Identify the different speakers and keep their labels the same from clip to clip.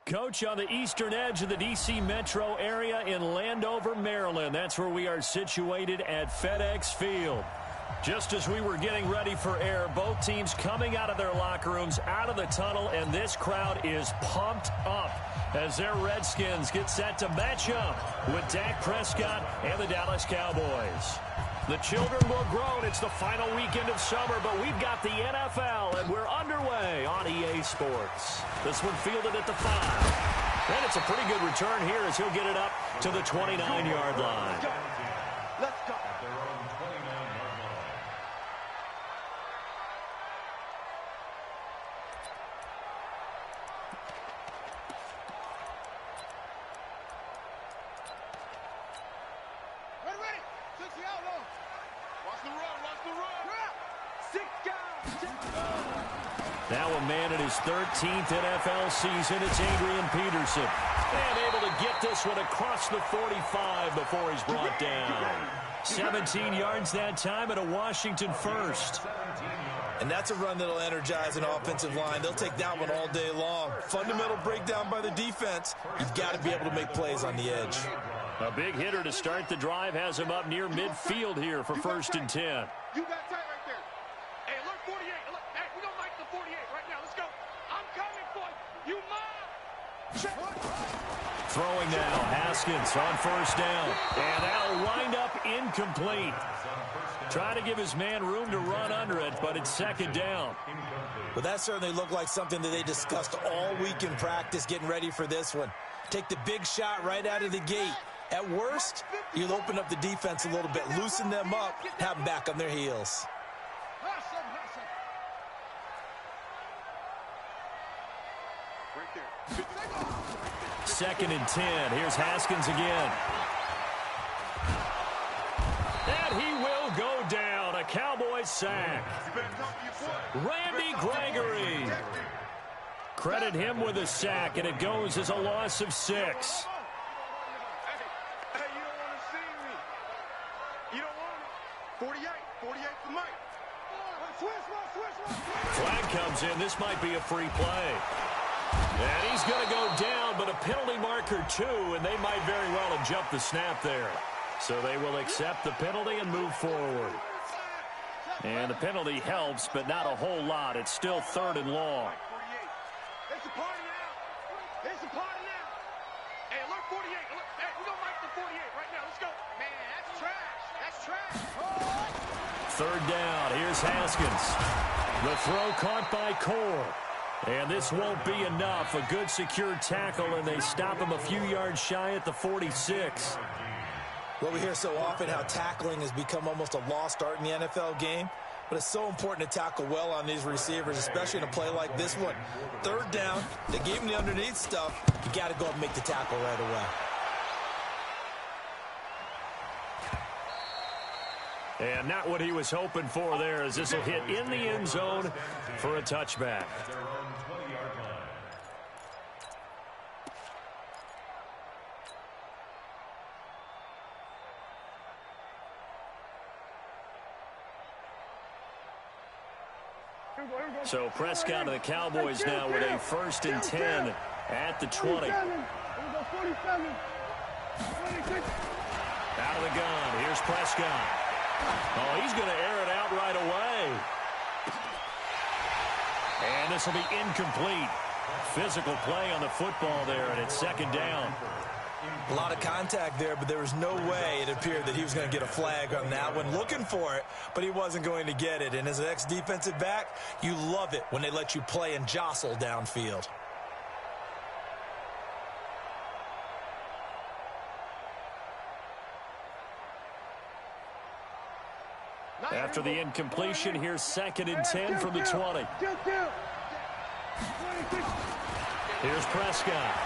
Speaker 1: Coach, on the eastern edge of the D.C. metro area in Landover, Maryland. That's where we are situated at FedEx Field. Just as we were getting ready for air, both teams coming out of their locker rooms, out of the tunnel, and this crowd is pumped up as their Redskins get set to match up with Dak Prescott and the Dallas Cowboys. The children will grow. It's the final weekend of summer, but we've got the NFL, and we're underway on EA Sports. This one fielded at the 5. And it's a pretty good return here as he'll get it up to the 29-yard line.
Speaker 2: Let's go.
Speaker 1: Now a man in his 13th NFL season, it's Adrian Peterson. And able to get this one across the 45 before he's brought down. 17 yards that time and a Washington first.
Speaker 3: And that's a run that'll energize an offensive line. They'll take that one all day long. Fundamental breakdown by the defense. You've got to be able to make plays on the edge.
Speaker 1: A big hitter to start the drive has him up near midfield here for 1st and 10.
Speaker 2: You got tight right there. Hey, look, 48. Look, hey, we don't like the 48 right now. Let's go. I'm coming for you. You mine.
Speaker 1: Throwing now, Haskins on 1st down. And that'll wind up incomplete. Trying to give his man room to run under it, but it's 2nd down.
Speaker 3: Well, that certainly looked like something that they discussed all week in practice getting ready for this one. Take the big shot right out of the gate. At worst, you'll open up the defense a little bit, loosen them up, have them back on their heels.
Speaker 1: 2nd and 10. Here's Haskins again. And he will go down. A Cowboys sack. Randy Gregory. Credit him with a sack, and it goes as a loss of 6.
Speaker 2: Hey, you don't want to see me. You don't want it. 48 for Mike.
Speaker 1: Flag comes in. This might be a free play. And he's going to go down, but a penalty marker too, and they might very well have jumped the snap there. So they will accept the penalty and move forward. And the penalty helps, but not a whole lot. It's still 3rd and long.
Speaker 2: It's a party now. It's a party now. Hey, look, 48. Look, hey, we don't like the 48 right now. Let's go. Man, that's trash. That's trash.
Speaker 1: 3rd down. Here's Haskins. The throw caught by Cole. And this won't be enough. A good secure tackle, and they stop him a few yards shy at the 46.
Speaker 3: Well, we hear so often how tackling has become almost a lost art in the NFL game. But it's so important to tackle well on these receivers, especially in a play like this one. 3rd down, they gave him the underneath stuff. You got to go and make the tackle right away.
Speaker 1: And not what he was hoping for there, as this will hit in the end zone for a touchback. So Prescott and the Cowboys now with a 1st and 10 at the 20. Out of the gun, here's Prescott. Oh, he's going to air it out right away. And this will be incomplete. Physical play on the football there, and it's 2nd down.
Speaker 3: A lot of contact there, but there was no way it appeared that he was going to get a flag on that one. Looking for it, but he wasn't going to get it. And as an ex-defensive back, you love it when they let you play and jostle downfield.
Speaker 1: After the incompletion, here's 2nd and 10 from the 20. Here's Prescott.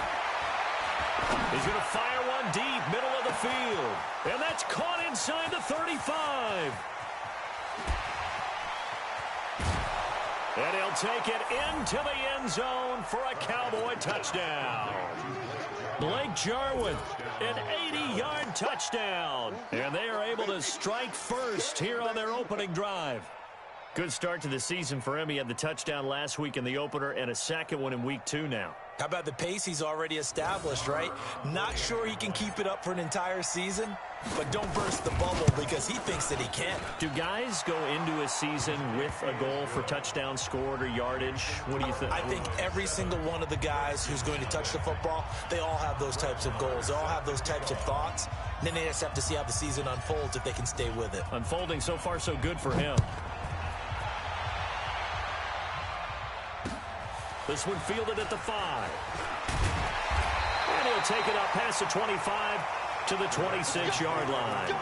Speaker 1: He's going to fire one deep, middle of the field. And that's caught inside the 35. And he'll take it into the end zone for a Cowboy touchdown. Blake Jarwin, an 80-yard touchdown. And they are able to strike first here on their opening drive. Good start to the season for him. He had the touchdown last week in the opener and a second one in week 2 now.
Speaker 3: How about the pace he's already established, right? Not sure he can keep it up for an entire season, but don't burst the bubble because he thinks that he can.
Speaker 1: Do guys go into a season with a goal for touchdown scored or yardage? What do you think?
Speaker 3: I think every single one of the guys who's going to touch the football, they all have those types of goals. They all have those types of thoughts. And then they just have to see how the season unfolds if they can stay with it.
Speaker 1: Unfolding so far so good for him. This one fielded at the 5. And he'll take it up past the 25 to the 26-yard line.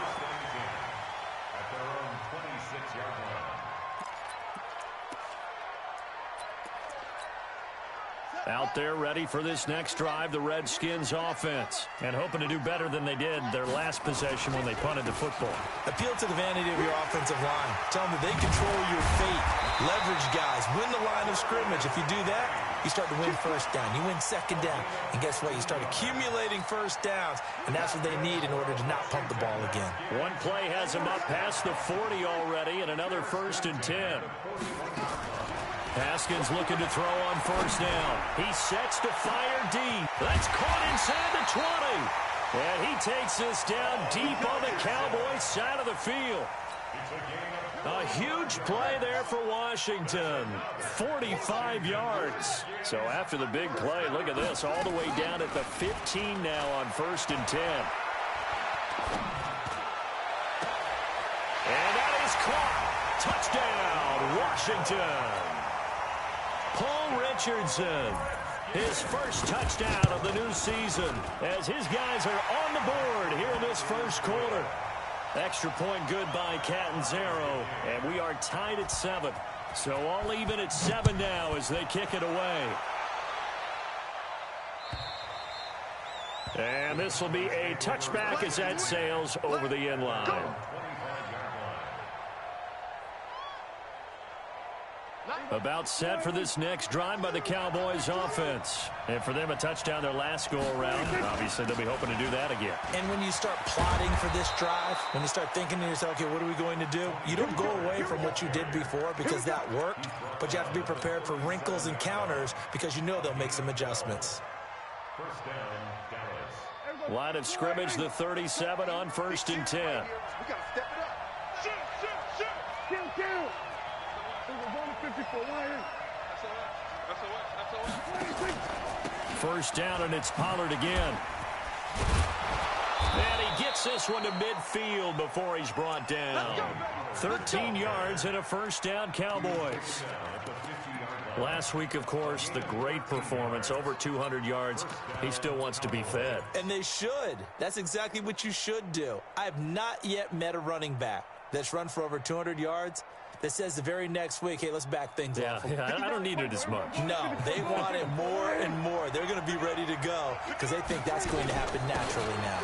Speaker 1: Out there ready for this next drive, the Redskins offense. And hoping to do better than they did their last possession when they punted the football.
Speaker 3: Appeal to the vanity of your offensive line. Tell them that they control your fate. Leverage guys. Win the line of scrimmage. If you do that, you start to win first down. You win second down. And guess what? You start accumulating first downs. And that's what they need in order to not pump the ball again.
Speaker 1: One play has them up past the 40 already and another 1st and 10. Haskins looking to throw on first down. He sets to fire deep. That's caught inside the 20. And he takes this down deep on the Cowboys side of the field. A huge play there for Washington. 45 yards. So after the big play, look at this. All the way down at the 15 now on 1st and 10. And that is caught. Touchdown, Washington. Paul Richardson, his first touchdown of the new season as his guys are on the board here in this first quarter. Extra point good by Catanzaro, and we are tied at 7. So all even at 7 now as they kick it away. And this will be a touchback as that sails over the end line. About set for this next drive by the Cowboys offense. And for them, a touchdown their last go-around. Obviously, they'll be hoping to do that again.
Speaker 3: And when you start plotting for this drive, when you start thinking to yourself, okay, what are we going to do? You don't go away from what you did before because that worked, but you have to be prepared for wrinkles and counters because you know they'll make some adjustments.
Speaker 1: Line of scrimmage, the 37 on 1st and 10.
Speaker 2: We got to step it up. Shoot. Kill.
Speaker 1: First down, and it's Pollard again. And he gets this one to midfield before he's brought down. 13 yards and a first down, Cowboys. Last week, of course, the great performance, over 200 yards. He still wants to be fed.
Speaker 3: And they should. That's exactly what you should do. I have not yet met a running back that's run for over 200 yards that says the very next week, hey, let's back things off.
Speaker 1: Yeah, I don't need it as much.
Speaker 3: No, they want it more and more. They're going to be ready to go because they think that's going to happen naturally now.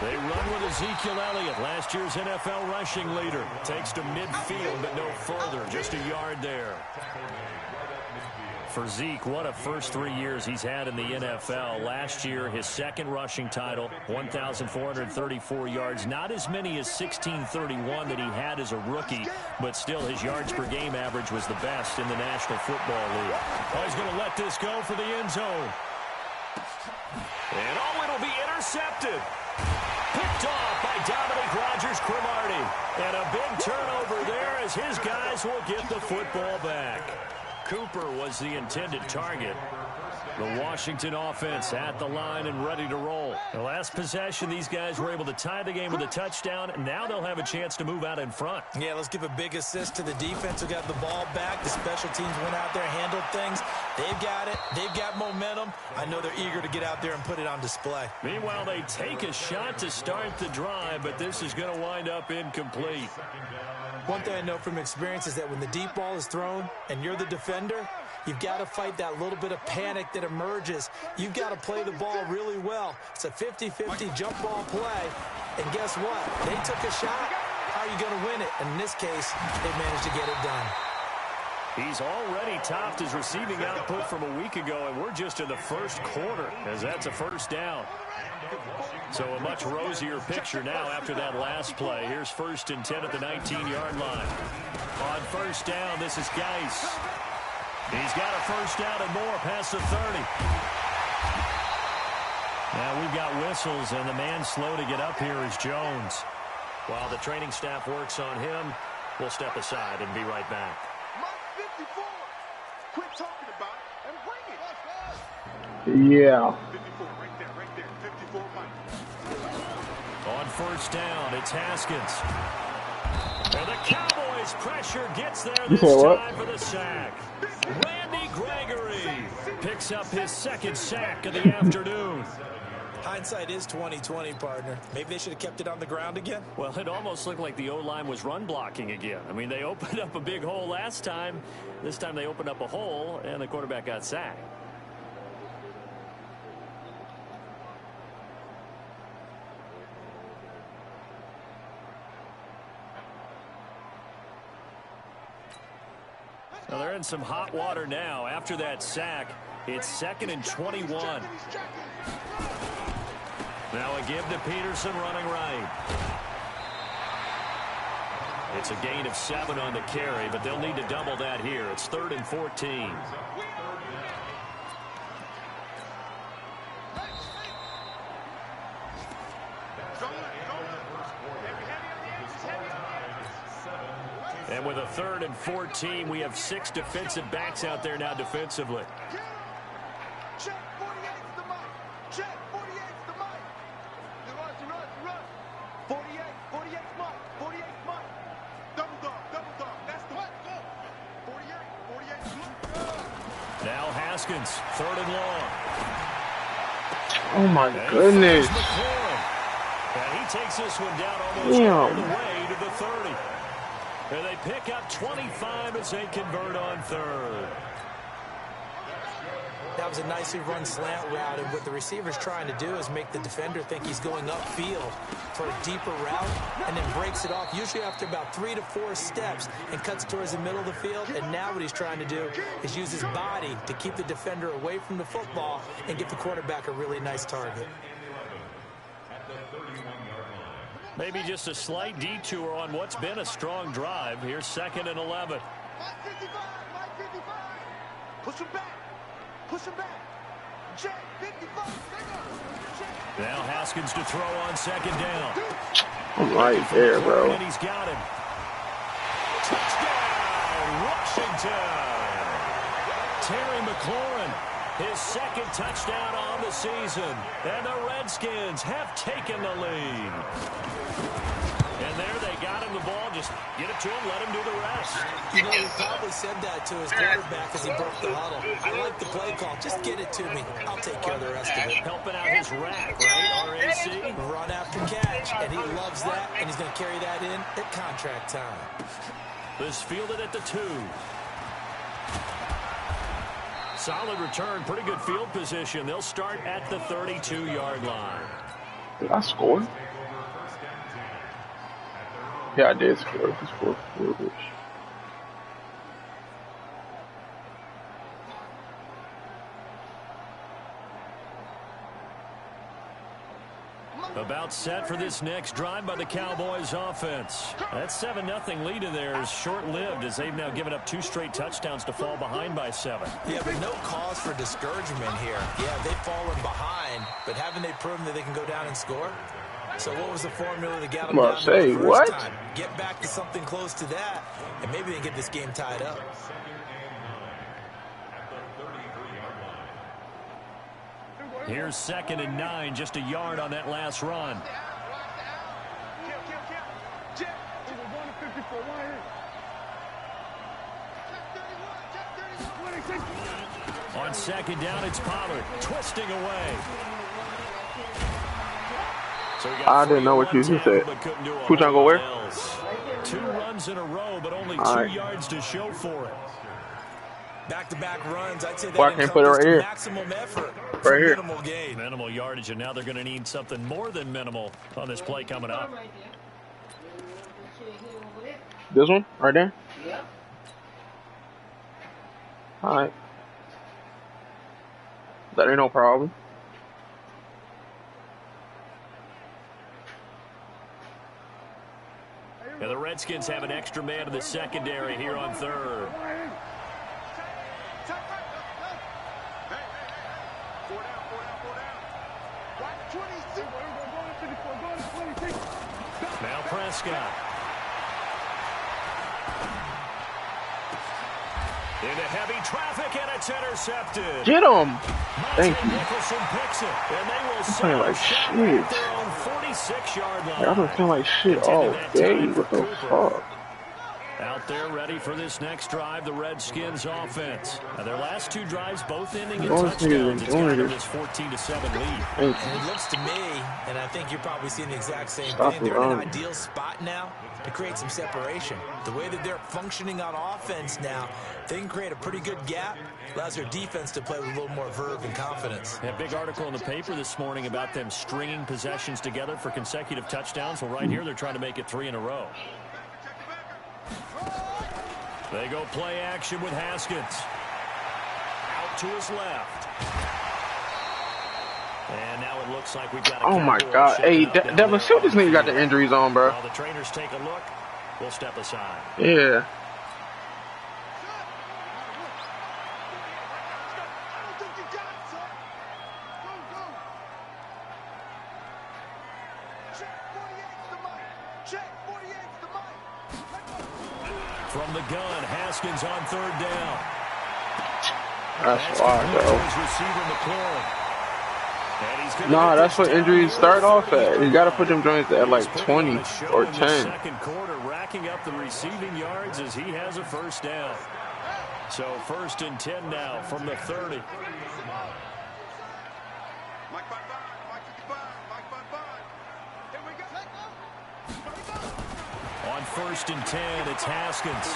Speaker 1: They run with Ezekiel Elliott, last year's NFL rushing leader. Takes to midfield, but no further, just a yard there. For Zeke, what a first 3 years he's had in the NFL. Last year, his second rushing title, 1,434 yards. Not as many as 1,631 that he had as a rookie, but still his yards per game average was the best in the National Football League. Oh, he's going to let this go for the end zone. And it'll be intercepted. Picked off by Dominic Rodgers-Cromartie. And a big turnover there as his guys will get the football back. Cooper was the intended target. The Washington offense at the line and ready to roll. The last possession, these guys were able to tie the game with a touchdown. Now they'll have a chance to move out in front.
Speaker 3: Yeah, let's give a big assist to the defense who got the ball back. The special teams went out there, handled things. They've got it. They've got momentum. I know they're eager to get out there and put it on display.
Speaker 1: Meanwhile, they take a shot to start the drive, but this is going to wind up incomplete.
Speaker 3: One thing I know from experience is that when the deep ball is thrown and you're the defender, you've got to fight that little bit of panic that emerges. You've got to play the ball really well. It's a 50-50 jump ball play. And guess what? They took a shot. How are you going to win it? And in this case, they managed to get it done.
Speaker 1: He's already topped his receiving output from a week ago, and we're just in the first quarter as that's a first down. So a much rosier picture now after that last play. Here's 1st and 10 at the 19-yard line. On first down, this is Geis. He's got a first down and more past the 30. Now we've got whistles, and the man slow to get up here is Jones. While the training staff works on him, we'll step aside and be right back.
Speaker 2: Quit talking about it and bring it.
Speaker 4: Yeah.
Speaker 2: 54 right there, 54 Mike.
Speaker 1: On first down, it's Haskins. And the Cowboys pressure gets there this time for the sack. Randy Gregory picks up his 2nd sack of the afternoon.
Speaker 3: Hindsight is 20/20, partner. Maybe they should have kept it on the ground again.
Speaker 1: Well, it almost looked like the O-line was run blocking again. I mean, they opened up a big hole last time. This time they opened up a hole, and the quarterback got sacked. Now they're in some hot water now. After that sack, it's 2nd and 21. Now a give to Peterson running right. It's a gain of 7 on the carry, but they'll need to double that here. It's 3rd and 14. And with a 3rd and 14, we have 6 defensive backs out there now defensively.
Speaker 2: Check 48's the mic. Check 48's the mic. Run. 48's Mike. 48's Mike. Double dog. That's the mic. 48's Mike.
Speaker 1: Now Haskins, 3rd and long.
Speaker 4: Oh my goodness.
Speaker 1: And he takes this one down almost all the way to the 30. And they pick up 25 as they convert on 3rd.
Speaker 3: That was a nicely run slant route, and what the receiver's trying to do is make the defender think he's going upfield for a deeper route, and then breaks it off, usually after about 3 to 4 steps, and cuts towards the middle of the field. And now what he's trying to do is use his body to keep the defender away from the football and give the quarterback a really nice target.
Speaker 1: Maybe just a slight detour on what's been a strong drive. Here's 2nd and 11.
Speaker 2: Mike 55. Push him back. Check 55.
Speaker 1: Now Haskins to throw on 2nd down.
Speaker 4: I'm right there, bro.
Speaker 1: And he's got him. Touchdown, Washington. Terry McLaurin, his 2nd touchdown on the season. And the Redskins have taken the lead. And there they got him the ball. Just get it to him, let him do the rest.
Speaker 3: You know, he probably said that to his quarterback as he broke the huddle. I like the play call. Just get it to me. I'll take care of the rest of it.
Speaker 1: Helping out his rack, right? RAC?
Speaker 3: Run after catch. And he loves that, and he's going to carry that in at contract time.
Speaker 1: This fielded at the 2. Solid return, pretty good field position. They'll start at the 32-yard line.
Speaker 4: Did I score? Yeah, I did score. I scored 4.
Speaker 1: About set for this next drive by the Cowboys offense. That 7-0 lead of theirs short-lived as they've now given up 2 straight touchdowns to fall behind by 7.
Speaker 3: Yeah, but no cause for discouragement here. Yeah, they've fallen behind, but haven't they proven that they can go down and score? So what was the formula to get them down the first time? Get back to something close to that, and maybe they can get this game tied up.
Speaker 1: Here's 2nd and 9, just a yard on that last run. On 2nd down, it's Pollard twisting away. So
Speaker 4: I didn't know what you just said. Who trying to go where?
Speaker 1: 2 runs in a row, but only 2 yards to show for it.
Speaker 3: Back-to-back runs, I'd say that
Speaker 4: I can't put it right here.
Speaker 3: Maximum effort.
Speaker 4: Right here.
Speaker 3: Minimal gain.
Speaker 1: Minimal yardage, and now they're going to need something more than minimal on this play coming up.
Speaker 4: This one? Right there? Alright. That ain't no problem.
Speaker 1: And the Redskins have an extra man in the secondary here on third. Now Prescott. Into heavy traffic, and it's intercepted.
Speaker 4: Get him! Thank you.
Speaker 1: Nicholson picks it, and they will
Speaker 4: I'm playing like shit.
Speaker 1: their own 46-yard line.
Speaker 4: I've been playing like shit all day. What the fuck?
Speaker 1: Out there ready for this next drive, the Redskins offense. Now their last two drives both ending in
Speaker 4: Those
Speaker 1: touchdowns. It's got them
Speaker 4: niggas
Speaker 1: this 14-7 lead.
Speaker 3: And it looks to me, and I think you're probably seeing the exact same thing, they're in an ideal spot now to create some separation. The way that they're functioning on offense now, they can create a pretty good gap, allows their defense to play with a little more verve and confidence.
Speaker 1: A big article in the paper this morning about them stringing possessions together for consecutive touchdowns. Well, right here, they're trying to make it 3 in a row. They go play action with Haskins. Out to his left. And now it looks like we've got a
Speaker 4: Oh my god. Hey, Devin, see what this nigga got the injuries on, bro.
Speaker 1: While the trainers take a look, we'll step aside.
Speaker 4: Yeah.
Speaker 1: From the gun, Haskins on third down.
Speaker 4: That's why, though. Nah, that's what injuries start off at. You gotta put them joints at like 20 or 10.
Speaker 1: Second quarter, racking up the receiving yards as he has a first down. So 1st and 10 now from the 30. On 1st and 10, it's Haskins.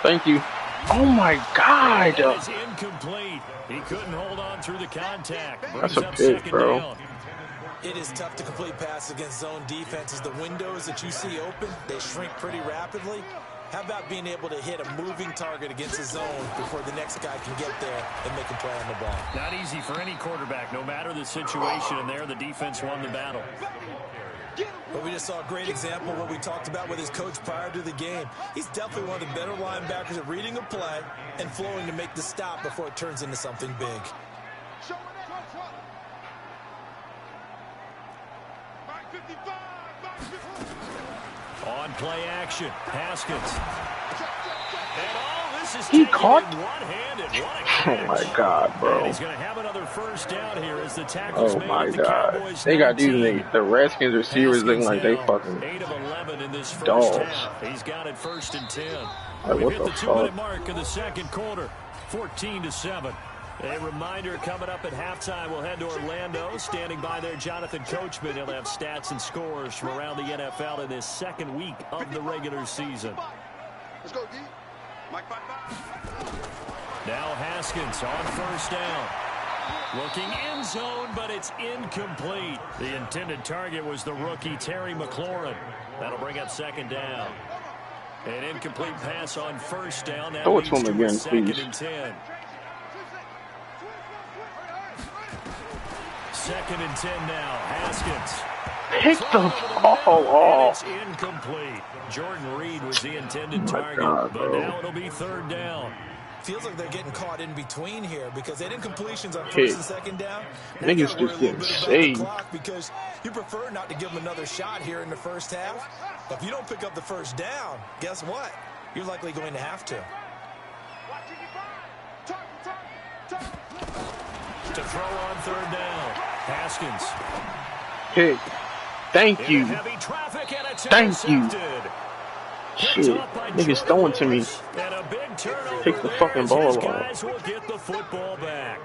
Speaker 4: Thank you. Oh my god.
Speaker 1: That is incomplete. He couldn't hold on through the contact.
Speaker 4: That's a pick, bro.
Speaker 1: Down.
Speaker 3: It is tough to complete passes against zone defenses. The windows that you see open, they shrink pretty rapidly. How about being able to hit a moving target against a zone before the next guy can get there and make a play on the ball?
Speaker 1: Not easy for any quarterback, no matter the situation, and there the defense won the battle.
Speaker 3: But we just saw a great example of what we talked about with his coach prior to the game. He's definitely one of the better linebackers at reading a play and flowing to make the stop before it turns into something big.
Speaker 1: On play action, Haskins. And all this is
Speaker 4: He caught?
Speaker 1: one-handed.
Speaker 4: Oh my god, bro.
Speaker 1: And he's going to have another first down here as the tackles
Speaker 4: Oh
Speaker 1: made
Speaker 4: my
Speaker 1: at the
Speaker 4: god.
Speaker 1: Cowboys.
Speaker 4: They got these
Speaker 1: 19.
Speaker 4: niggas, the Redskins receivers looking like they fucking
Speaker 1: 8 of 11 in this first
Speaker 4: dogs.
Speaker 1: half. He's got it 1st and 10.
Speaker 4: Like,
Speaker 1: We've
Speaker 4: what
Speaker 1: hit
Speaker 4: the
Speaker 1: the 2-minute
Speaker 4: fuck?
Speaker 1: mark in the second quarter, 14-7. A reminder coming up at halftime, we'll head to Orlando. Standing by there, Jonathan Coachman. He'll have stats and scores from around the NFL in this second week of the regular season.
Speaker 2: Let's go, D.
Speaker 1: Now Haskins on first down. Looking end zone, but it's incomplete. The intended target was the rookie Terry McLaurin. That'll bring up 2nd down. An incomplete pass on first down. That
Speaker 4: throw it to
Speaker 1: leads
Speaker 4: him
Speaker 1: to a
Speaker 4: again,
Speaker 1: 2nd
Speaker 4: please.
Speaker 1: and 10. 2nd and 10 now. Haskins.
Speaker 4: pick the ball off.
Speaker 1: It's incomplete. Jordan Reed was the intended target,
Speaker 4: God,
Speaker 1: but now it'll be 3rd down.
Speaker 3: Feels like they're getting caught in between here because they did incompletions on
Speaker 4: Hey,
Speaker 3: 1st and 2nd down. Now
Speaker 4: niggas
Speaker 3: you gotta worry
Speaker 4: just
Speaker 3: a little
Speaker 4: getting
Speaker 3: bit about the
Speaker 4: saved.
Speaker 3: clock because you prefer not to give them another shot here in the first half. But if you don't pick up the first down, guess what? You're likely going to have to.
Speaker 1: To throw on 3rd down. Haskins.
Speaker 4: Pick. Thank you.
Speaker 1: Heavy traffic and it's
Speaker 4: Thank you.
Speaker 1: intercepted.
Speaker 4: Shit. Niggas throwing to me.
Speaker 1: And a big turnover.
Speaker 4: Take the
Speaker 1: there
Speaker 4: fucking
Speaker 1: as
Speaker 4: ball
Speaker 1: his
Speaker 4: off.
Speaker 1: guys will get the football back.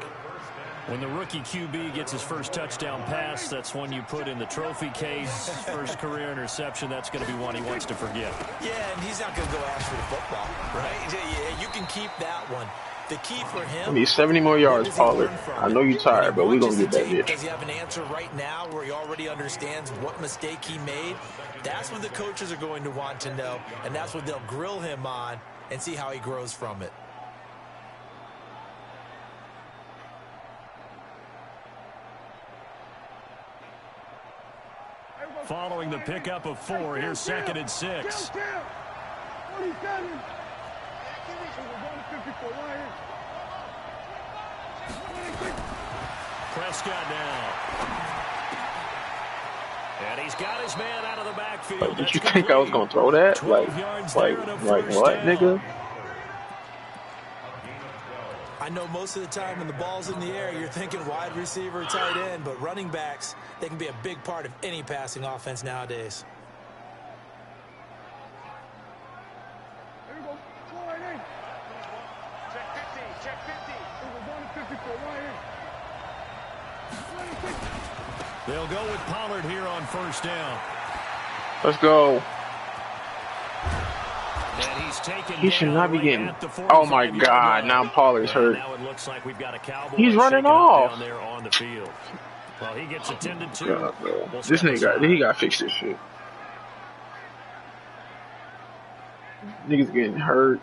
Speaker 1: When the rookie QB gets his first touchdown pass, that's one you put in the trophy case. First career interception, that's going to be one he wants to forget.
Speaker 3: Yeah, and he's not going to go ask for the football, right? Yeah, you can keep that one. The key for him.
Speaker 4: I need 70 more yards, Pollard. I know you're tired, but we're going to get that bitch.
Speaker 3: Does he have an answer right now where he already understands what mistake he made? That's what the coaches are going to want to know, and that's what they'll grill him on and see how he grows from it.
Speaker 1: following the pickup of 4. Here's 2nd and 6. Prescott now. And he's got his man out of the backfield.
Speaker 4: Like, did you think I was going to throw that? Like what, nigga?
Speaker 3: I know most of the time when the ball's in the air, you're thinking wide receiver, tight end, but running backs, they can be a big part of any passing offense nowadays.
Speaker 2: Here we go. Go right in. Check 50. Check 50. We're going to 50 for right in.
Speaker 1: They'll go with Pollard here on 1st down.
Speaker 4: Let's go.
Speaker 1: And he's taken
Speaker 4: He should not be getting.
Speaker 1: at the
Speaker 4: Oh my
Speaker 1: 45-yard
Speaker 4: God!
Speaker 1: line.
Speaker 4: Now Pollard's hurt.
Speaker 1: Now it looks like we've got a Cowboy
Speaker 4: He's running
Speaker 1: shaking up
Speaker 4: off.
Speaker 1: down there on the field. Well, he gets attended to.
Speaker 4: God, bro.
Speaker 1: We'll
Speaker 4: This
Speaker 1: step
Speaker 4: nigga, he got to fix this shit. Niggas getting hurt.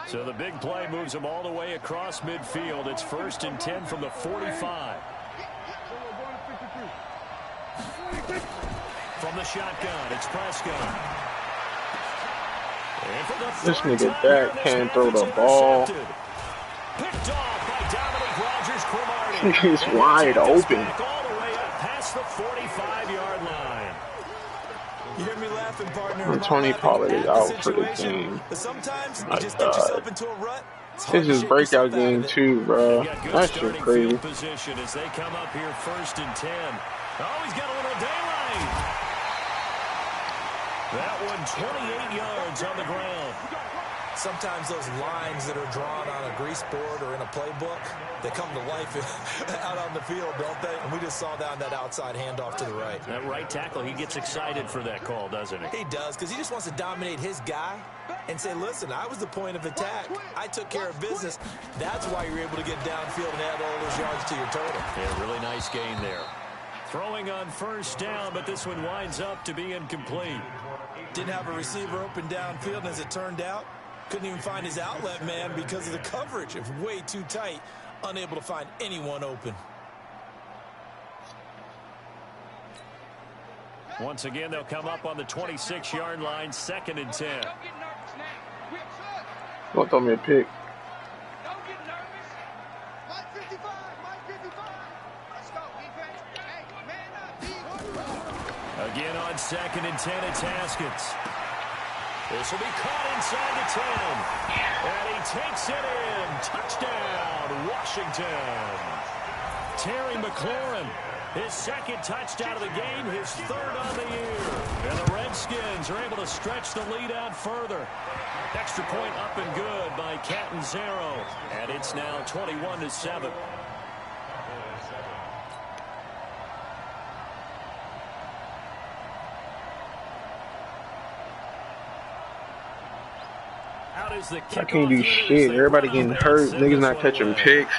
Speaker 1: So the big play moves him all the way across midfield. It's 1st and 10 from the 45. From the shotgun, it's Prescott.
Speaker 4: This nigga Dak can't throw the ball.
Speaker 1: Picked off by Dominic Rodgers-Cromartie.
Speaker 4: This nigga's wide open.
Speaker 1: All the way up past the 45-yard line.
Speaker 3: You hear me laughing, partner?
Speaker 4: 20 Pollard is out for the game.
Speaker 3: But sometimes
Speaker 4: My
Speaker 3: you just get
Speaker 4: God.
Speaker 3: yourself into a rut.
Speaker 4: This is breakout game too, bro. That shit crazy.
Speaker 1: Position as they come up here 1st and 10. Oh, he's got a little daylight. That one 28 yards on the ground.
Speaker 3: Sometimes those lines that are drawn on a grease board or in a playbook, they come to life out on the field, don't they? And we just saw down that outside handoff to the right.
Speaker 1: That right tackle, he gets excited for that call, doesn't he?
Speaker 3: He does, because he just wants to dominate his guy and say, listen, I was the point of attack. I took care of business. That's why you're able to get downfield and add all those yards to your total.
Speaker 1: Yeah, really nice gain there. Throwing on 1st down, but this one winds up to be incomplete.
Speaker 3: Didn't have a receiver open downfield, and as it turned out, couldn't even find his outlet man because of the coverage. It was way too tight, unable to find anyone open.
Speaker 1: Once again, they'll come up on the 26-yard line, 2nd and 10.
Speaker 4: Don't throw me a pick.
Speaker 2: Don't get nervous. Mike 55. Mike 55. Let's go, defense. Hey, man up.
Speaker 1: Again on 2nd and 10, it's Haskins. This will be caught inside the 10. And he takes it in. Touchdown, Washington. Terry McLaurin, his 2nd touchdown of the game, his 3rd on the year. And the Redskins are able to stretch the lead out further. Extra point up and good by Catanzaro. And it's now 21-7.
Speaker 4: I can't do shit. Everybody getting hurt. Niggas not catching picks.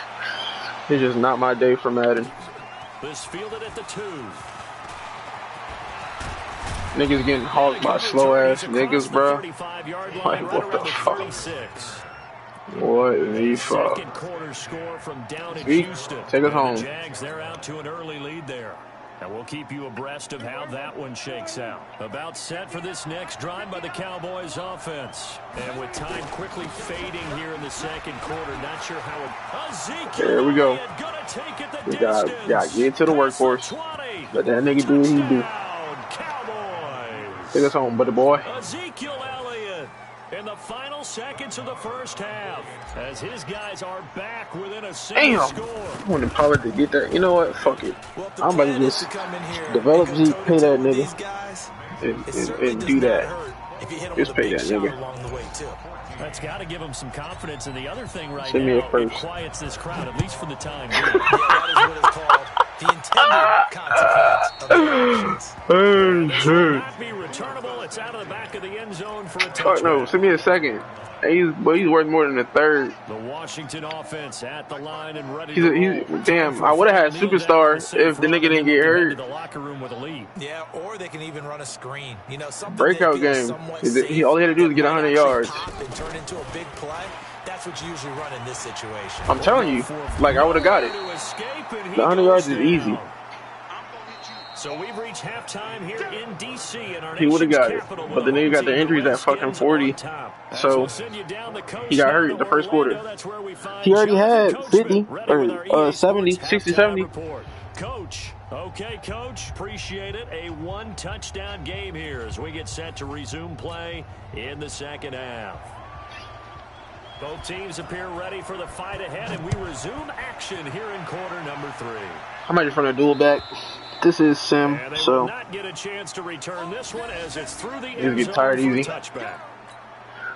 Speaker 4: It's just not my day for Madden.
Speaker 1: This fielded at the 2.
Speaker 4: Niggas getting hogged by slow ass niggas, bro. Like, what the fuck? What the fuck?
Speaker 1: Second quarter score from down in
Speaker 4: Speak.
Speaker 1: Houston.
Speaker 4: Take us home.
Speaker 1: The Jags, they're out to an early lead there. And we'll keep you abreast of how that one shakes out. About set for this next drive by the Cowboys offense. And with time quickly fading here in the second quarter, not sure how it... Ezekiel
Speaker 4: There we go.
Speaker 1: gonna take it the
Speaker 4: We got to get to the workforce.
Speaker 1: 20.
Speaker 4: Let that nigga do what he do.
Speaker 1: Cowboys.
Speaker 4: Take us home, buddy boy.
Speaker 1: Ezekiel Elliott in the final seconds of the first half as his guys are back within a single
Speaker 4: Damn.
Speaker 1: score.
Speaker 4: I wanted Pollard to get there. You know what? Fuck it. I'm about to just develop Zeke, pay that nigga, and do that. Just pay that nigga.
Speaker 1: That's got to give him some confidence. And the other thing right
Speaker 4: Send me
Speaker 1: now,
Speaker 4: a first.
Speaker 1: it quiets this crowd, at least for the time being.
Speaker 3: Yeah, that is what it's called. The intended consequence of their actions.
Speaker 1: Will not be returnable. It's out of the back of the end zone for a
Speaker 4: Fuck
Speaker 1: touchback.
Speaker 4: no. Send me a second. He's worth more than a third.
Speaker 1: The Washington offense at the line and ready to roll.
Speaker 4: Damn, I would have had Superstar if the nigga didn't get hurt.
Speaker 1: The locker room with a lead.
Speaker 3: Yeah, or they can even run a screen. You know, something
Speaker 4: Breakout
Speaker 3: that feels
Speaker 4: game.
Speaker 3: somewhat
Speaker 4: All he had to do was get 100
Speaker 3: safe,
Speaker 4: yards.
Speaker 3: pop and turn into a big play. That's what you usually run in this situation.
Speaker 4: I'm telling you, like I would have got it. The 100 yards is easy.
Speaker 1: So we've reached halftime here in D.C. in our
Speaker 4: He would have got it,
Speaker 1: capital,
Speaker 4: but the nigga got the injuries at fucking 40, so he got hurt the first quarter. He already had 50 or 70, 60, 70.
Speaker 1: Coach, okay, Coach, appreciate it. A one-touchdown game here as we get set to resume play in the second half. Both teams appear ready for the fight ahead, and we resume action here in quarter number 3.
Speaker 4: I might just run a dual back. This is Sim,
Speaker 1: and they
Speaker 4: so
Speaker 1: will not get a chance to return this one as it's through the
Speaker 4: end get tired easy.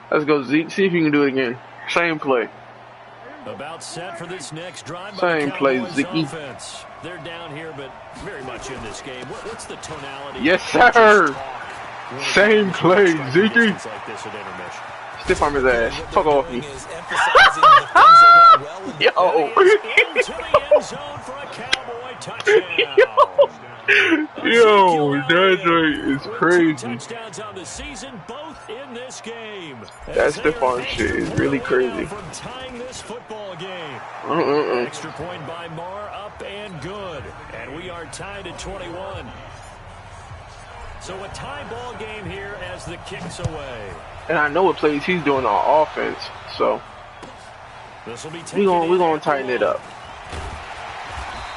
Speaker 4: Let's go, Zeke. See if you can do it again. Same play.
Speaker 1: About set for this next drive.
Speaker 4: Same play, Zeke.
Speaker 1: They're down here, but very much in this game. What's the tonality?
Speaker 4: Yes, sir. Same play, Zeke. Stiff arm his ass. Fuck off me. Yo. Yo, that is crazy.
Speaker 1: Touchdowns on the season, both in this game.
Speaker 4: That stiff arm shit is really crazy.
Speaker 1: From tying this football game. Extra point by Marr, up and good. And we are tied at 21. So a tie ball game here as the kick's away.
Speaker 4: And I know what plays he's doing on offense, so we're gonna tighten it up.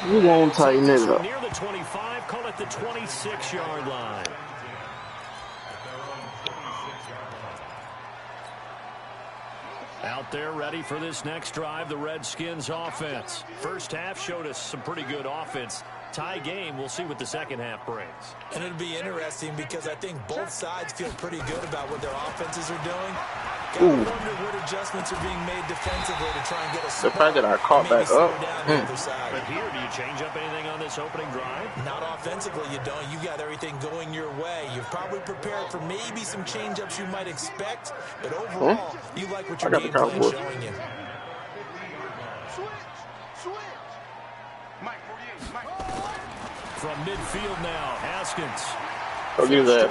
Speaker 4: We're gonna tighten it up.
Speaker 1: Near the 25, call it the 26-yard line. Out there ready for this next drive, the Redskins offense. First half showed us some pretty good offense. Tie game, we'll see what the second half brings.
Speaker 3: And it'll be interesting because I think both sides feel pretty good about what their offenses are doing. Gotta wonder what adjustments are being made defensively to try and get a
Speaker 4: the fact that I caught back up.
Speaker 1: But here, do you change up anything on this opening drive?
Speaker 3: Not offensively, you don't. You got everything going your way. You've probably prepared for maybe some change-ups you might expect, but overall, you like what your game plan is showing you.
Speaker 1: From midfield now, Haskins.
Speaker 4: Go get that.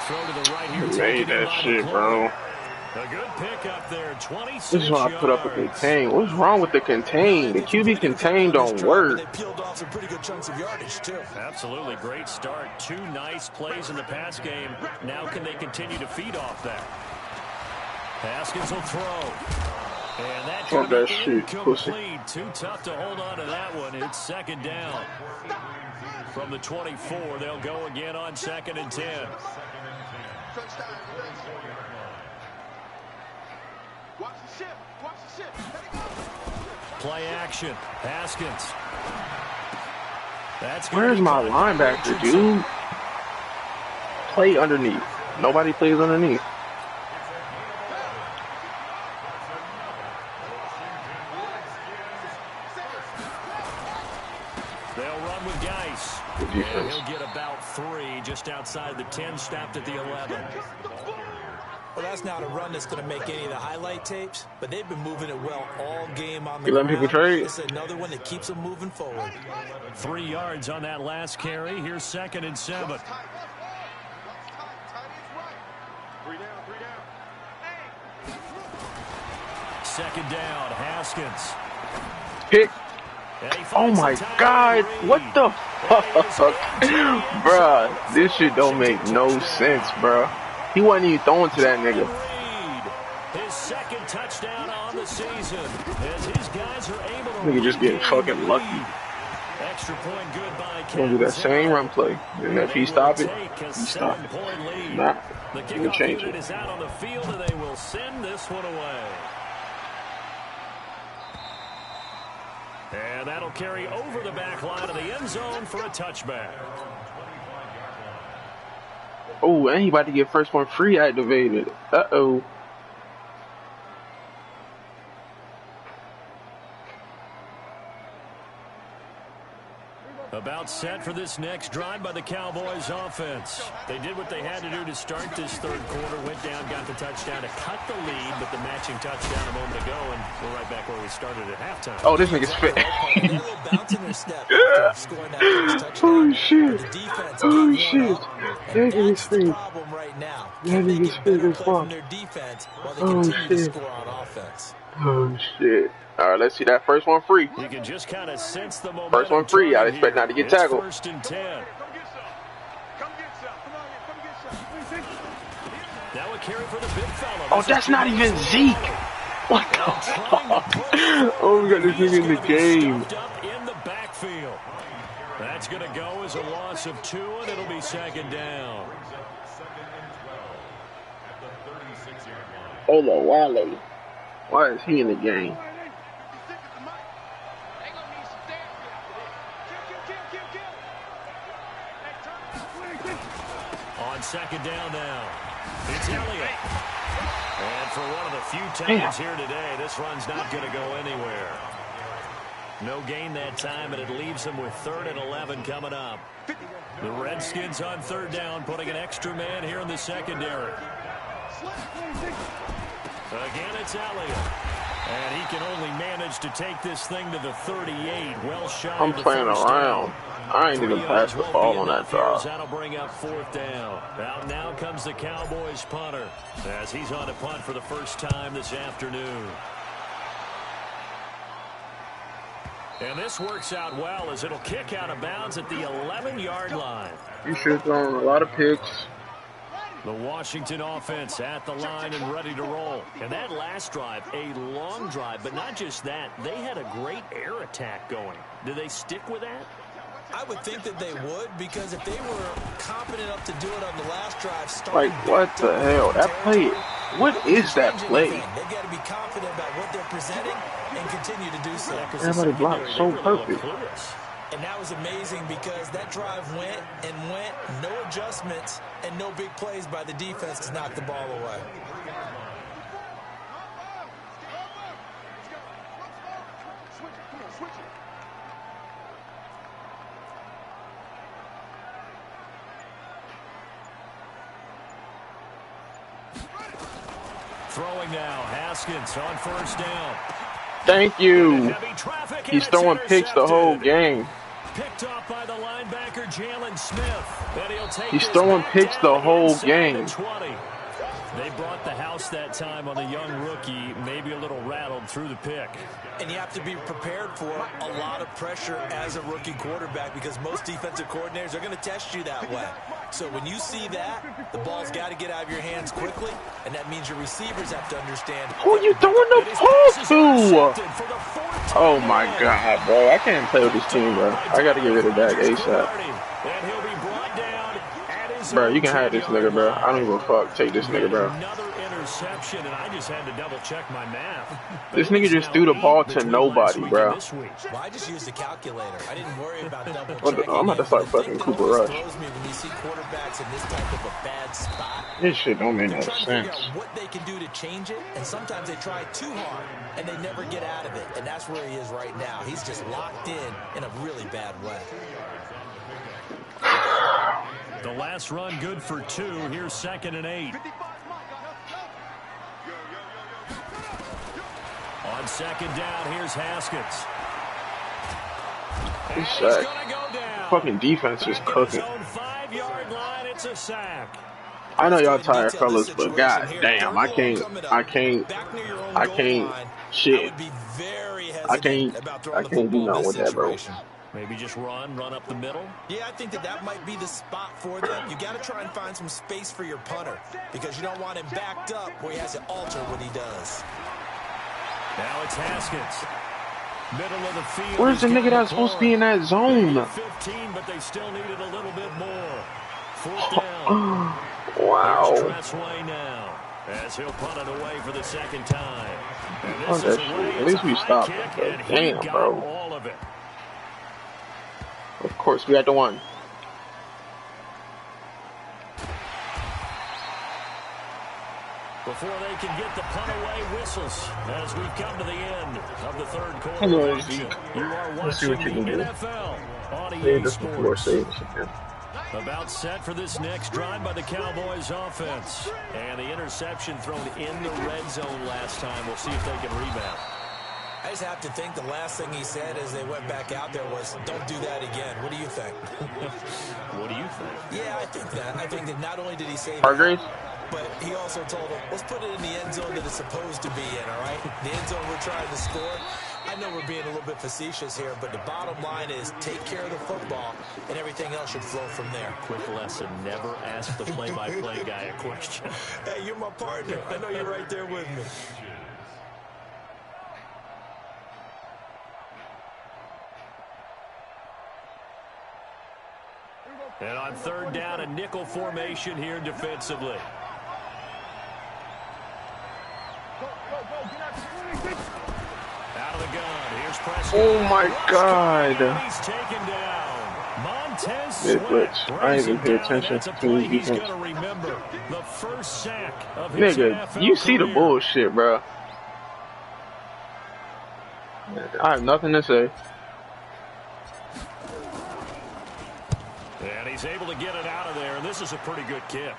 Speaker 1: Throw to the right here.
Speaker 4: Made that shit, bro.
Speaker 1: A good pick up there. 26
Speaker 4: This is why I put up a contain. What's wrong with the contain? The QB contain don't work.
Speaker 3: They peeled off some pretty good chunks of yardage too.
Speaker 1: Absolutely great start. 2 nice plays in the pass game. Now can they continue to feed off that? Haskins will throw. And that
Speaker 4: Fuck that shit, pussy.
Speaker 1: Too tough to hold on to that one. It's second down. From the 24, they'll go again on 2nd and 10. Play action. Haskins.
Speaker 4: Where's my linebacker, dude? Play underneath. Nobody plays underneath.
Speaker 1: And he'll get about 3 just outside the 10, stopped at the 11.
Speaker 3: Well, that's not a run that's going to make any of the highlight tapes, but they've been moving it well all game on the
Speaker 4: You letting people trade?
Speaker 3: This is another one that keeps them moving forward.
Speaker 1: 3 yards on that last carry. Here's 2nd and 7.
Speaker 2: 3 down.
Speaker 1: Second down, Haskins.
Speaker 4: Pick. Oh my God, what the fuck? Bruh, this shit don't make no sense, bruh. He wasn't even throwing to that nigga.
Speaker 1: His 2nd touchdown on the season as his guys are able to
Speaker 4: nigga just getting fucking lucky.
Speaker 1: Extra point good by
Speaker 4: Gonna do that same run play. And if he stop it, he stop it. Nah, he can change it.
Speaker 1: Is out on the field and they will send this one away. And that'll carry over the back line of the end zone for a touchback.
Speaker 4: Oh, and he about to get first one free activated. Uh-oh.
Speaker 1: About about set for this next drive by the Cowboys offense. They did what they had to do to start this third quarter, went down, got the touchdown to cut the lead, but the matching touchdown a moment ago, and we're right back where we started at halftime.
Speaker 4: Oh, this nigga's fit. Oh, shit. Oh, shit. That nigga's fit. That nigga's fit as fuck. Oh, shit. Oh, shit. All right, let's see that first one free.
Speaker 1: You can just kind of sense the momentum.
Speaker 4: First one free. I expect not to get tackled.
Speaker 1: First and 10. Now a carry for the big fella.
Speaker 4: Oh, that's not even Zeke. What the fuck? Oh, we got this nigga in the game.
Speaker 1: In the backfield. That's going to go as a loss of 2, and it'll be second down.
Speaker 4: Ola Wale. Why is he in the game?
Speaker 1: On second down now, it's Elliott. And for one of the few times here today, this run's not going to go anywhere. No gain that time, and it leaves them with 3rd and 11 coming up. The Redskins on third down, putting an extra man here in the secondary. Again, it's Elliott. And he can only manage to take this thing to the 38. Well shy.
Speaker 4: I'm playing around. I ain't even passed the ball on that drive.
Speaker 1: That'll bring up 4th down. Now comes the Cowboys punter as he's on a punt for the first time this afternoon. And this works out well as it'll kick out of bounds at the 11-yard line.
Speaker 4: You should have thrown a lot of picks.
Speaker 1: The Washington offense at the line and ready to roll. And that last drive, a long drive, but not just that. They had a great air attack going. Do they stick with that?
Speaker 3: I would think that they would, because if they were competent enough to do it on the last drive,
Speaker 4: like, what the hell? That play, what is that play?
Speaker 3: They've got to be confident about what they're presenting and continue to do so.
Speaker 4: Everybody blocked so perfect.
Speaker 3: And that was amazing because that drive went and went, no adjustments and no big plays by the defense to knock the ball away.
Speaker 1: Throwing now, Haskins on first down.
Speaker 4: Thank you. He's throwing picks the whole game.
Speaker 1: Picked off by the linebacker Jalen Smith. And he'll take
Speaker 4: He's throwing picks the whole game.
Speaker 1: They brought the house that time on the young rookie, maybe a little rattled through the pick.
Speaker 3: And you have to be prepared for a lot of pressure as a rookie quarterback because most defensive coordinators are going to test you that way. So when you see that, the ball's got to get out of your hands quickly, and that means your receivers have to understand.
Speaker 4: Who are you throwing the ball to? Oh my God, bro. I can't play with this team, bro. I got to get rid of that ASAP. Bro, you can have this nigga, bro. I don't give a fuck. Take this nigga, bro.
Speaker 1: Another interception, and I just had to double check my math.
Speaker 4: This nigga just threw the ball to nobody, bro.
Speaker 3: Well, I just used the calculator. I didn't worry about double checking.
Speaker 4: I'm about to start fucking Cooper Rush.
Speaker 3: When you see quarterbacks in this type of a bad spot,
Speaker 4: this shit don't make no sense.
Speaker 3: What they can do to change it, and sometimes they try too hard and they never get out of it, and that's where he is right now. He's just locked in a really bad way.
Speaker 1: The last run good for 2. Here's 2nd and 8. On second down, here's Haskins.
Speaker 4: This sack. Fucking defense is cooking.
Speaker 1: 5-yard line, it's a sack.
Speaker 4: I know y'all tired, fellas, but god damn, I can't, shit. I can't do nothing with that, bro.
Speaker 1: Maybe just run up the middle.
Speaker 3: Yeah, I think that might be the spot for them. You got to try and find some space for your punter because you don't want him backed up where he has to alter what he does.
Speaker 1: Now it's Haskins. Middle of the field.
Speaker 4: Where's the nigga that's supposed to be in that zone?
Speaker 1: 15, but they still needed a little bit more. 4th down.
Speaker 4: Wow.
Speaker 1: Tressway now as he'll punt it away for the second time.
Speaker 4: Oh, that shit. At least we stopped it, bro. Damn, bro.
Speaker 1: All of it.
Speaker 4: Of course, we had the one.
Speaker 1: Before they can get the punt away, whistles as we've come to the end of the third quarter.
Speaker 4: Hello,
Speaker 1: you are watching the NFL on
Speaker 4: Say
Speaker 1: EA
Speaker 4: this before
Speaker 1: Sports.
Speaker 4: saying this again.
Speaker 1: About set for this next drive by the Cowboys offense. And the interception thrown in the red zone last time. We'll see if they can rebound.
Speaker 3: I just have to think the last thing he said as they went back out there was, don't do that again. What do you think?
Speaker 1: What do you think?
Speaker 3: Yeah, I think that. I think that not only did he say
Speaker 4: Hargraves?
Speaker 3: that, but he also told him, let's put it in the end zone that it's supposed to be in, all right? The end zone we're trying to score. I know we're being a little bit facetious here, but the bottom line is take care of the football, and everything else should flow from there.
Speaker 1: Quick lesson, never ask the play-by-play guy a question.
Speaker 3: Hey, you're my partner. I know you're right there with me.
Speaker 1: And on third down, a nickel formation here defensively. Out of the gun. Here's Prescott.
Speaker 4: Oh my God.
Speaker 1: He's taken down. Montez
Speaker 4: Mid blitz. I ain't even pay attention
Speaker 1: That's a
Speaker 4: to
Speaker 1: play
Speaker 4: his
Speaker 1: he's
Speaker 4: defense.
Speaker 1: going to remember. The first sack of his
Speaker 4: Nigga,
Speaker 1: NFL
Speaker 4: you see the
Speaker 1: career.
Speaker 4: bullshit, bro. I have nothing to say.
Speaker 1: And he's able to get it out of there, and this is a pretty good kick.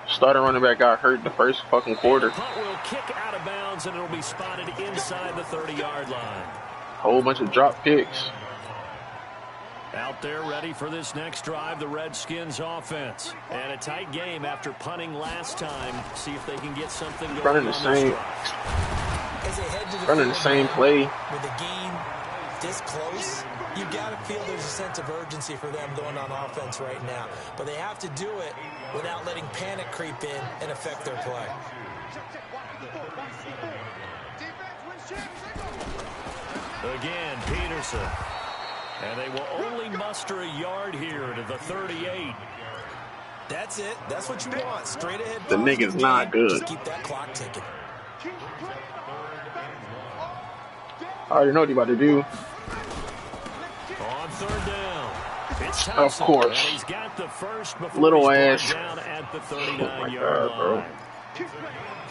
Speaker 4: Starting running back got hurt the first fucking quarter.
Speaker 1: The punt will kick out of bounds, and it'll be spotted inside the 30-yard line.
Speaker 4: Whole bunch of drop kicks.
Speaker 1: Out there ready for this next drive, the Redskins offense. And a tight game after punting last time. See if they can get something going.
Speaker 4: Running the same. Running the same play.
Speaker 3: With the game this close, you got to feel there's a sense of urgency for them going on offense right now. But they have to do it without letting panic creep in and affect their play.
Speaker 1: Again, Peterson. And they will only muster a yard here to the 38.
Speaker 3: That's it. That's what you want. Straight ahead.
Speaker 4: The nigga's not good.
Speaker 3: Just keep that clock ticking.
Speaker 4: I already know what you about to do.
Speaker 1: On third down. It's Tyson,
Speaker 4: Of course.
Speaker 1: and he's got the first before
Speaker 4: Little
Speaker 1: he's
Speaker 4: ass.
Speaker 1: down at the
Speaker 4: Oh
Speaker 1: 39-yard
Speaker 4: my God, bro.
Speaker 1: line.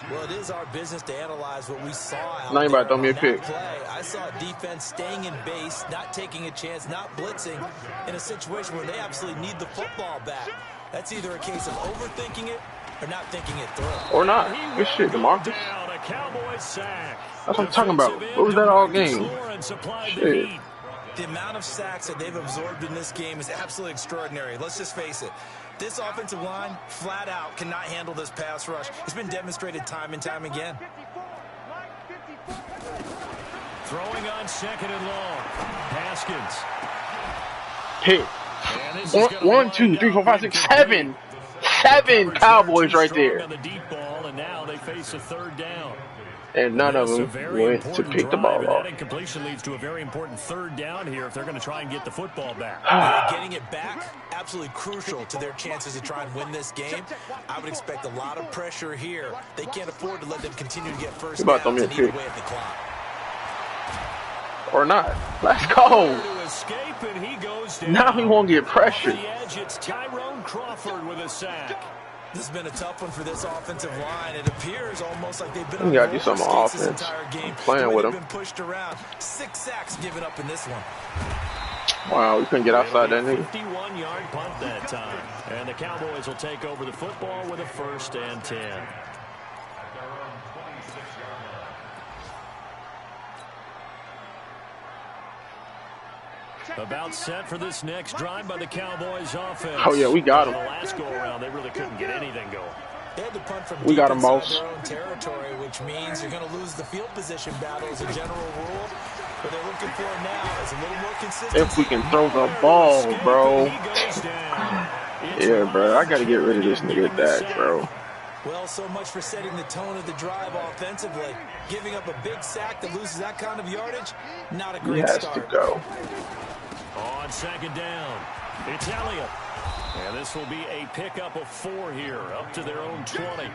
Speaker 3: Well, it is our business to analyze what we saw out
Speaker 4: Now you about to throw me a
Speaker 3: there on
Speaker 4: pick.
Speaker 3: that play. I saw a defense staying in base, not taking a chance, not blitzing, in a situation where they absolutely need the football back. That's either a case of overthinking it or not thinking it through.
Speaker 4: Or not. Good shit, DeMarcus.
Speaker 1: Down, a Cowboys sack.
Speaker 4: That's what I'm talking about. What was that all game?
Speaker 1: Lawrence supplied the
Speaker 4: Shit.
Speaker 1: heat.
Speaker 3: The amount of sacks that they've absorbed in this game is absolutely extraordinary. Let's just face it. This offensive line, flat out, cannot handle this pass rush. It's been demonstrated time and time again.
Speaker 1: Throwing on second and long. Haskins.
Speaker 4: Hit.
Speaker 1: And this is gonna
Speaker 4: 1,
Speaker 1: wind
Speaker 4: 2, 3, 4,
Speaker 1: up
Speaker 4: 5, 6,
Speaker 1: incomplete.
Speaker 4: 7 Cowboys right
Speaker 1: Strong
Speaker 4: there.
Speaker 1: on the deep ball, and now they face a third down.
Speaker 4: And none of
Speaker 1: That's a
Speaker 4: them
Speaker 1: very
Speaker 4: went to
Speaker 1: important
Speaker 4: pick the
Speaker 1: drive,
Speaker 4: ball
Speaker 1: and
Speaker 4: off.
Speaker 1: that incompletion leads to a very important third down here if they're going to try and get the football back.
Speaker 3: Getting it back, absolutely crucial to their chances to try and win this game. I would expect a lot of pressure here. They can't afford to let them continue to get first
Speaker 4: about
Speaker 3: downs
Speaker 4: to
Speaker 3: and
Speaker 4: throw me a
Speaker 3: eat
Speaker 4: pick.
Speaker 3: away at the clock.
Speaker 4: Or not. Let's go.
Speaker 1: To escape, and he goes down.
Speaker 4: Now he won't get
Speaker 1: Off
Speaker 4: pressured.
Speaker 1: the edge, it's Tyrone Crawford with a sack.
Speaker 3: This has been a tough one for this offensive line. It appears almost like they've been
Speaker 4: You
Speaker 3: on
Speaker 4: gotta do
Speaker 3: roller
Speaker 4: something on
Speaker 3: skates this
Speaker 4: offense.
Speaker 3: entire game.
Speaker 4: I'm playing
Speaker 3: The way
Speaker 4: with
Speaker 3: they've
Speaker 4: them.
Speaker 3: been pushed around. 6 sacks given up in this one.
Speaker 4: Wow, we couldn't get outside that nigga.
Speaker 1: 51-yard punt that time. And the Cowboys will take over the football with a 1st and 10. About set for this next drive by the Cowboys offense.
Speaker 4: Oh, yeah, we got him.
Speaker 1: The last go-around, they really couldn't get anything going.
Speaker 3: They had to punt from
Speaker 4: We got 'em,
Speaker 3: deep inside
Speaker 4: boss.
Speaker 3: their own territory, which means you're going to lose the field position battle as a general rule. What they're looking for now is a little more consistency.
Speaker 4: If we can throw the ball, bro. Yeah, bro. I gotta get rid of this nigga Dak, bro.
Speaker 3: Well, so much for setting the tone of the drive offensively. Giving up a big sack that loses that kind of yardage, not a
Speaker 4: He
Speaker 3: great
Speaker 4: has to
Speaker 3: start.
Speaker 4: go.
Speaker 1: On second down, it's Elliott. And this will be a pickup of 4 here, up to their own 20.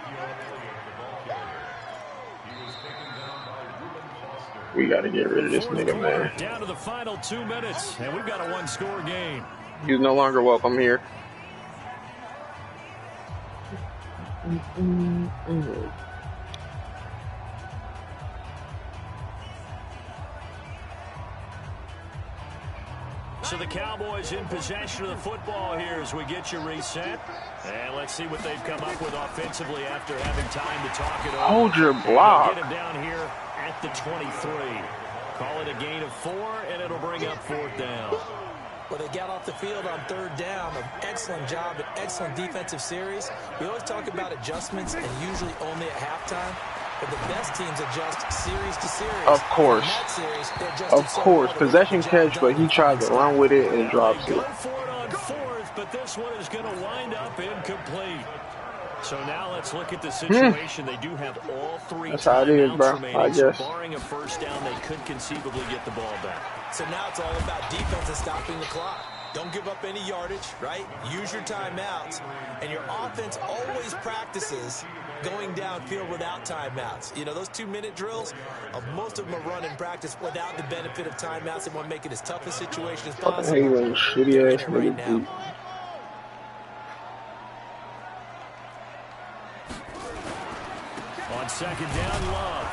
Speaker 4: We gotta get rid of this
Speaker 1: Fourth
Speaker 4: nigga,
Speaker 1: quarter,
Speaker 4: man.
Speaker 1: down to the final 2 minutes, and we've got a 1-score game.
Speaker 4: He's no longer welcome here.
Speaker 1: So the Cowboys in possession of the football here as we get you reset. And let's see what they've come up with offensively after having time to talk it over.
Speaker 4: Hold your block.
Speaker 1: Get him down here at the 23. Call it a gain of 4, and it'll bring up 4th down.
Speaker 3: Well, they got off the field on 3rd down. An excellent job, an excellent defensive series. We always talk about adjustments, and usually only at halftime. But the best teams adjust series to series.
Speaker 4: Of course. Of course. Possession catch, but he tried to run with it and drops it.
Speaker 1: Go for it on 4th, but this one is going to wind up incomplete. So now let's look at the situation. They do have all 3
Speaker 4: That's how it is, bro. I guess.
Speaker 1: So barring a first down, they could conceivably get the ball back.
Speaker 3: So now it's all about defense and stopping the clock. Don't give up any yardage, right? Use your timeouts. And your offense always practices going downfield without timeouts. You know, those 2-minute drills, most of them are run in practice without the benefit of timeouts. They want to make it as tough a situation as possible.
Speaker 4: Hey, you shitty ass
Speaker 3: right now.
Speaker 1: On 2nd down, Love.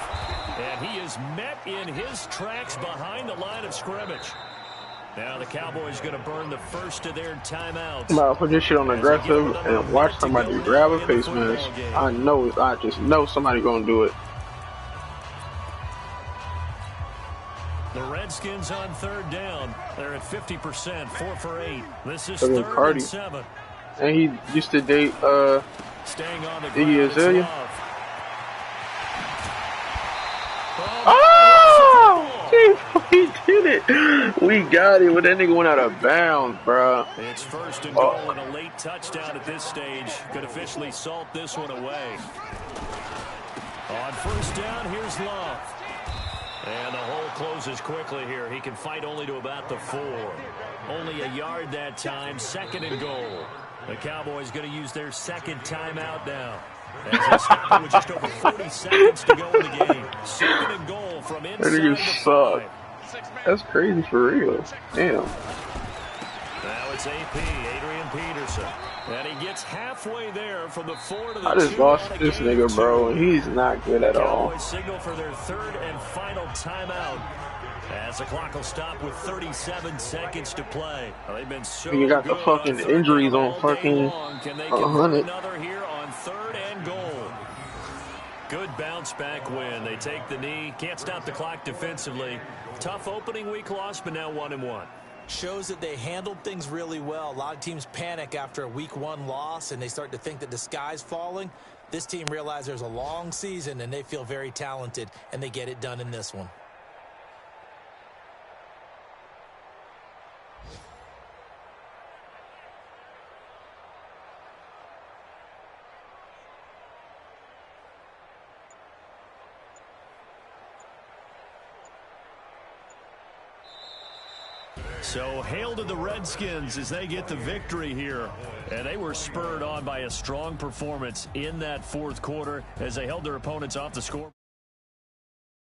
Speaker 1: And he is met in his tracks behind the line of scrimmage. Now the Cowboys going to burn the first of their timeouts.
Speaker 4: I'm about to put this shit on aggressive and watch somebody grab a face mask. I just know somebody going to do it.
Speaker 1: The Redskins on 3rd down. They're at 50%, 4 for 8. This is 3rd and 7.
Speaker 4: And he used to date
Speaker 1: Staying on the
Speaker 4: Iggy
Speaker 1: ground,
Speaker 4: Azalea. Oh, he did it. We got it, but that nigga went out of bounds, bro.
Speaker 1: It's 1st and goal and a late touchdown at this stage. Could officially salt this one away. On 1st down, here's Love. And the hole closes quickly here. He can fight only to about the 4. Only a yard that time, 2nd and goal. The Cowboys going to use their 2nd timeout now. As they stop it with just over 40 seconds to go in the game. 2nd and goal from inside the 5.
Speaker 4: That's crazy for real. Damn.
Speaker 1: Now it's AP, Adrian Peterson. And he gets halfway there from the 4 to the 2.
Speaker 4: I just lost this nigga, bro, and he's not good at all.
Speaker 1: Cowboys signal for their 3rd and final timeout. As the clock will stop with 37 seconds to play. Well, they've been so
Speaker 4: you got the fucking injuries on fucking 100.
Speaker 1: Another here on 3rd and goal. Good bounce back win. They take the knee. Can't stop the clock defensively. Tough opening week loss, but now 1-1.
Speaker 3: Shows that they handled things really well. A lot of teams panic after a week 1 loss, and they start to think that the sky's falling. This team realizes there's a long season, and they feel very talented, and they get it done in this one.
Speaker 1: So hail to the Redskins as they get the victory here. And they were spurred on by a strong performance in that 4th quarter as they held their opponents off the score.